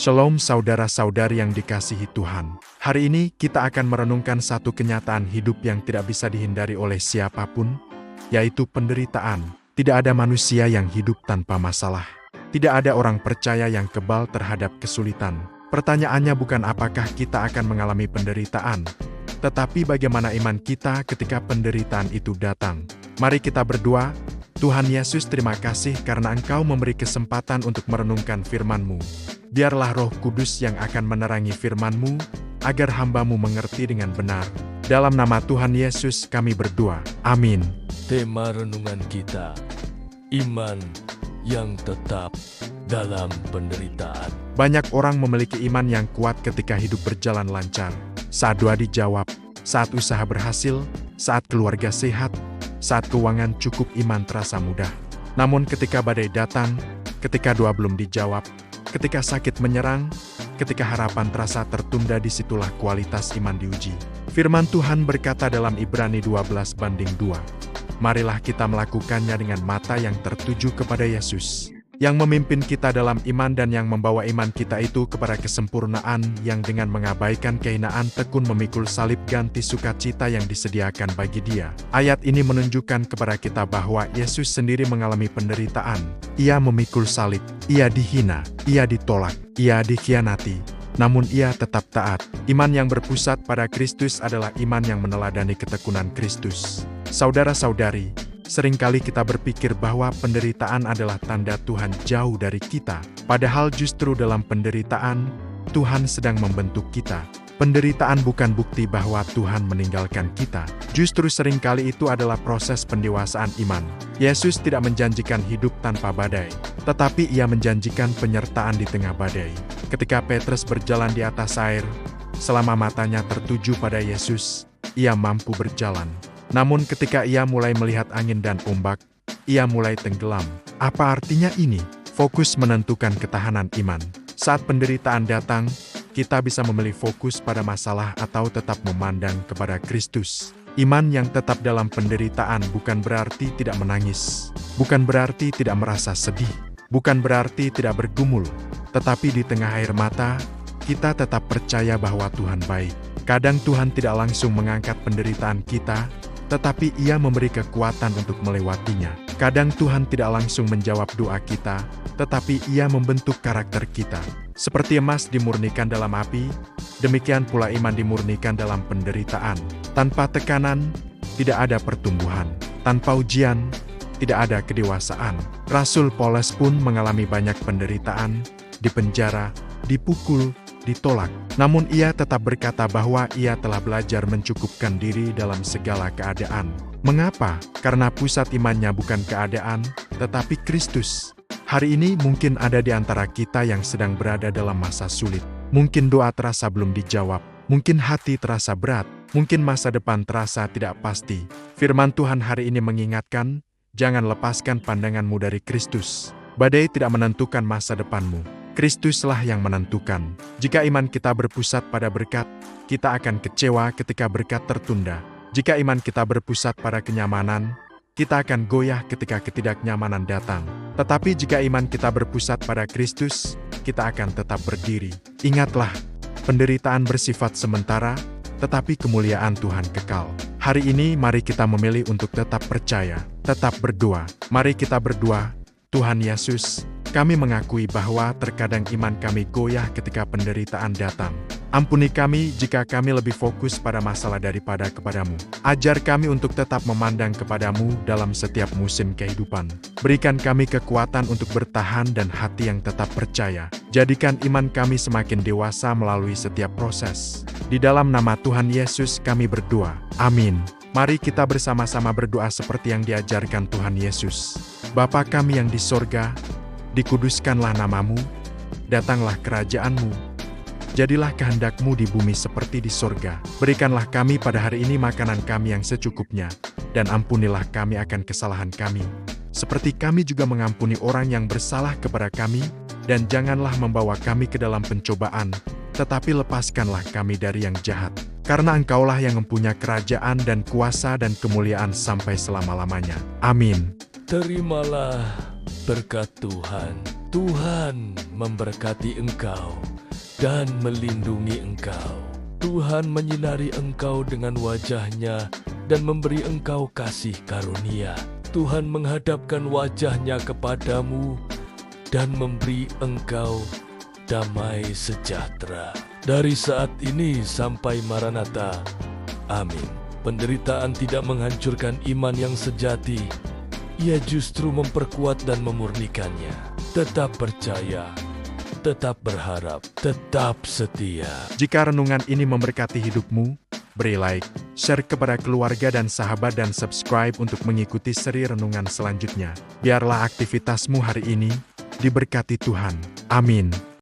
Shalom saudara-saudari yang dikasihi Tuhan. Hari ini kita akan merenungkan satu kenyataan hidup yang tidak bisa dihindari oleh siapapun, yaitu penderitaan. Tidak ada manusia yang hidup tanpa masalah. Tidak ada orang percaya yang kebal terhadap kesulitan. Pertanyaannya bukan apakah kita akan mengalami penderitaan, tetapi bagaimana iman kita ketika penderitaan itu datang. Mari kita berdoa. Tuhan Yesus, terima kasih karena Engkau memberi kesempatan untuk merenungkan firman-Mu. Biarlah Roh Kudus yang akan menerangi firman-Mu, agar hamba-Mu mengerti dengan benar. Dalam nama Tuhan Yesus kami berdoa. Amin. Tema renungan kita, iman yang tetap dalam penderitaan. Banyak orang memiliki iman yang kuat ketika hidup berjalan lancar. Saat doa dijawab, saat usaha berhasil, saat keluarga sehat, saat keuangan cukup, iman terasa mudah. Namun ketika badai datang, ketika doa belum dijawab, ketika sakit menyerang, ketika harapan terasa tertunda, disitulah kualitas iman diuji. Firman Tuhan berkata dalam Ibrani 12:2, marilah kita melakukannya dengan mata yang tertuju kepada Yesus, yang memimpin kita dalam iman dan yang membawa iman kita itu kepada kesempurnaan, yang dengan mengabaikan kehinaan tekun memikul salib ganti sukacita yang disediakan bagi Dia. Ayat ini menunjukkan kepada kita bahwa Yesus sendiri mengalami penderitaan. Ia memikul salib, Ia dihina, Ia ditolak, Ia dikhianati, namun Ia tetap taat. Iman yang berpusat pada Kristus adalah iman yang meneladani ketekunan Kristus. Saudara-saudari, seringkali kita berpikir bahwa penderitaan adalah tanda Tuhan jauh dari kita. Padahal justru dalam penderitaan, Tuhan sedang membentuk kita. Penderitaan bukan bukti bahwa Tuhan meninggalkan kita. Justru seringkali itu adalah proses pendewasaan iman. Yesus tidak menjanjikan hidup tanpa badai, tetapi Ia menjanjikan penyertaan di tengah badai. Ketika Petrus berjalan di atas air, selama matanya tertuju pada Yesus, ia mampu berjalan. Namun ketika ia mulai melihat angin dan ombak, ia mulai tenggelam. Apa artinya ini? Fokus menentukan ketahanan iman. Saat penderitaan datang, kita bisa memilih fokus pada masalah atau tetap memandang kepada Kristus. Iman yang tetap dalam penderitaan bukan berarti tidak menangis, bukan berarti tidak merasa sedih, bukan berarti tidak bergumul, tetapi di tengah air mata, kita tetap percaya bahwa Tuhan baik. Kadang Tuhan tidak langsung mengangkat penderitaan kita, tetapi Ia memberi kekuatan untuk melewatinya. Kadang Tuhan tidak langsung menjawab doa kita, tetapi Ia membentuk karakter kita. Seperti emas dimurnikan dalam api, demikian pula iman dimurnikan dalam penderitaan. Tanpa tekanan, tidak ada pertumbuhan. Tanpa ujian, tidak ada kedewasaan. Rasul Paulus pun mengalami banyak penderitaan, dipenjara, dipukul, ditolak. Namun ia tetap berkata bahwa ia telah belajar mencukupkan diri dalam segala keadaan. Mengapa? Karena pusat imannya bukan keadaan, tetapi Kristus. Hari ini mungkin ada di antara kita yang sedang berada dalam masa sulit. Mungkin doa terasa belum dijawab, mungkin hati terasa berat, mungkin masa depan terasa tidak pasti. Firman Tuhan hari ini mengingatkan, jangan lepaskan pandanganmu dari Kristus. Badai tidak menentukan masa depanmu. Kristuslah yang menentukan. Jika iman kita berpusat pada berkat, kita akan kecewa ketika berkat tertunda. Jika iman kita berpusat pada kenyamanan, kita akan goyah ketika ketidaknyamanan datang. Tetapi jika iman kita berpusat pada Kristus, kita akan tetap berdiri. Ingatlah, penderitaan bersifat sementara, tetapi kemuliaan Tuhan kekal. Hari ini mari kita memilih untuk tetap percaya, tetap berdoa. Mari kita berdoa. Tuhan Yesus, kami mengakui bahwa terkadang iman kami goyah ketika penderitaan datang. Ampuni kami jika kami lebih fokus pada masalah daripada kepadamu. Ajar kami untuk tetap memandang kepadamu dalam setiap musim kehidupan. Berikan kami kekuatan untuk bertahan dan hati yang tetap percaya. Jadikan iman kami semakin dewasa melalui setiap proses. Di dalam nama Tuhan Yesus kami berdoa. Amin. Mari kita bersama-sama berdoa seperti yang diajarkan Tuhan Yesus. Bapa kami yang di sorga, dikuduskanlah namamu, datanglah kerajaan-Mu, jadilah kehendak-Mu di bumi seperti di sorga. Berikanlah kami pada hari ini makanan kami yang secukupnya, dan ampunilah kami akan kesalahan kami, seperti kami juga mengampuni orang yang bersalah kepada kami, dan janganlah membawa kami ke dalam pencobaan, tetapi lepaskanlah kami dari yang jahat. Karena Engkaulah yang mempunyai kerajaan dan kuasa dan kemuliaan sampai selama-lamanya. Amin. Terimalah berkat Tuhan. Tuhan memberkati engkau. dan melindungi engkau. Tuhan menyinari engkau dengan wajah-Nya dan memberi engkau kasih karunia. Tuhan menghadapkan wajah-Nya kepadamu dan memberi engkau damai sejahtera. Dari saat ini sampai Maranatha. Amin. Penderitaan tidak menghancurkan iman yang sejati. Ia justru memperkuat dan memurnikannya. Tetap percaya, tetap berharap, tetap setia. Jika renungan ini memberkati hidupmu, beri like, share kepada keluarga dan sahabat dan subscribe untuk mengikuti seri renungan selanjutnya. Biarlah aktivitasmu hari ini diberkati Tuhan. Amin.